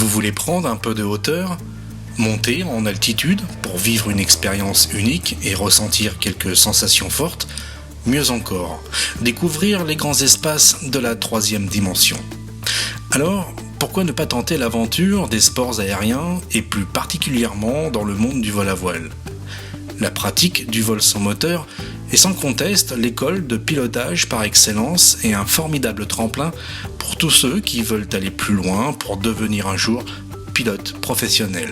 Vous voulez prendre un peu de hauteur, monter en altitude pour vivre une expérience unique et ressentir quelques sensations fortes? Mieux encore, découvrir les grands espaces de la 3e dimension. Alors, pourquoi ne pas tenter l'aventure des sports aériens et plus particulièrement dans le monde du vol à voile? La pratique du vol sans moteur est sans conteste l'école de pilotage par excellence et un formidable tremplin pour tous ceux qui veulent aller plus loin pour devenir un jour pilote professionnel.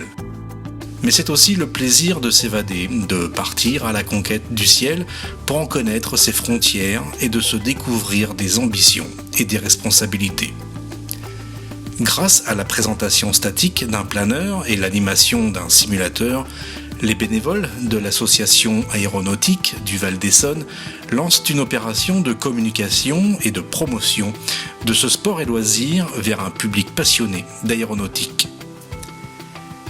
Mais c'est aussi le plaisir de s'évader, de partir à la conquête du ciel pour en connaître ses frontières et de se découvrir des ambitions et des responsabilités. Grâce à la présentation statique d'un planeur et l'animation d'un simulateur, les bénévoles de l'association aéronautique du Val d'Essonne lancent une opération de communication et de promotion de ce sport et loisir vers un public passionné d'aéronautique.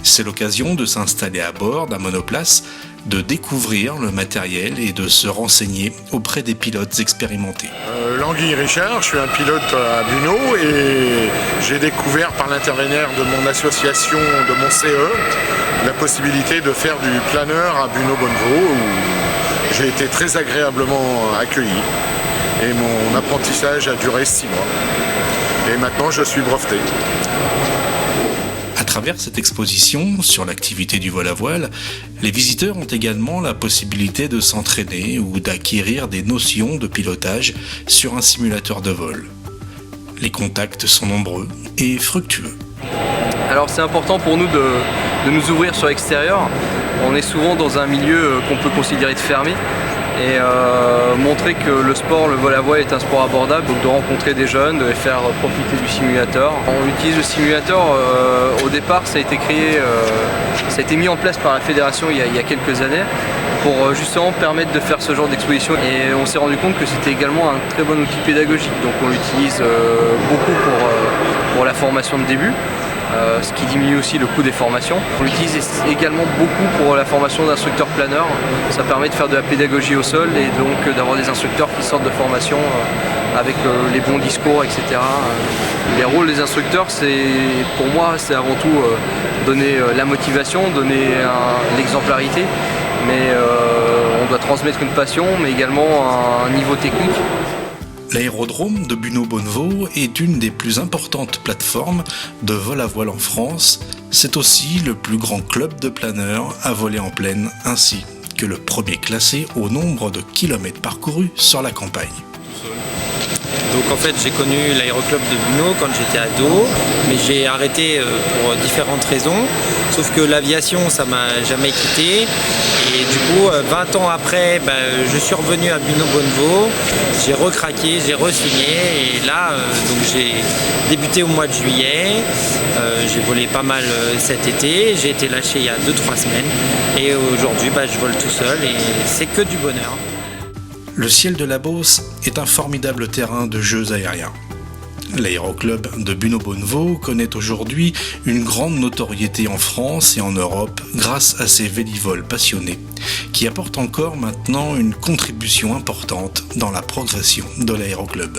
C'est l'occasion de s'installer à bord d'un monoplace, de découvrir le matériel et de se renseigner auprès des pilotes expérimentés. Languille Richard, je suis un pilote à Bunot et j'ai découvert par l'intermédiaire de mon association, de mon CE, la possibilité de faire du planeur à Bunot-Bonnevaux où j'ai été très agréablement accueilli et mon apprentissage a duré 6 mois. Et maintenant je suis breveté. À travers cette exposition sur l'activité du vol à voile, les visiteurs ont également la possibilité de s'entraîner ou d'acquérir des notions de pilotage sur un simulateur de vol. Les contacts sont nombreux et fructueux. Alors c'est important pour nous de nous ouvrir sur l'extérieur. On est souvent dans un milieu qu'on peut considérer de fermé. Et montrer que le sport, le vol à voile est un sport abordable, donc de rencontrer des jeunes, de les faire profiter du simulateur. On utilise le simulateur, au départ ça a été créé, ça a été mis en place par la fédération il y a quelques années pour justement permettre de faire ce genre d'exposition et on s'est rendu compte que c'était également un très bon outil pédagogique, donc on l'utilise beaucoup pour la formation de début. Ce qui diminue aussi le coût des formations. On l'utilise également beaucoup pour la formation d'instructeurs planeurs. Ça permet de faire de la pédagogie au sol et donc d'avoir des instructeurs qui sortent de formation avec les bons discours, etc. Les rôles des instructeurs, pour moi, c'est avant tout donner la motivation, donner l'exemplarité, mais on doit transmettre une passion, mais également un niveau technique. L'aérodrome de Bunot-Bonnevaux est une des plus importantes plateformes de vol à voile en France. C'est aussi le plus grand club de planeurs à voler en plaine, ainsi que le premier classé au nombre de kilomètres parcourus sur la campagne. Donc en fait j'ai connu l'aéroclub de Bunot quand j'étais ado, mais j'ai arrêté pour différentes raisons. Sauf que l'aviation ça m'a jamais quitté. Et du coup 20 ans après je suis revenu à Bunot-Bonnevaux, j'ai recraqué, j'ai re-signé et là donc j'ai débuté au mois de juillet, j'ai volé pas mal cet été, j'ai été lâché il y a 2-3 semaines et aujourd'hui je vole tout seul et c'est que du bonheur. Le ciel de la Beauce est un formidable terrain de jeux aériens. L'aéroclub de Bunot-Bonnevaux connaît aujourd'hui une grande notoriété en France et en Europe grâce à ses vélivoles passionnés, qui apportent encore maintenant une contribution importante dans la progression de l'aéroclub.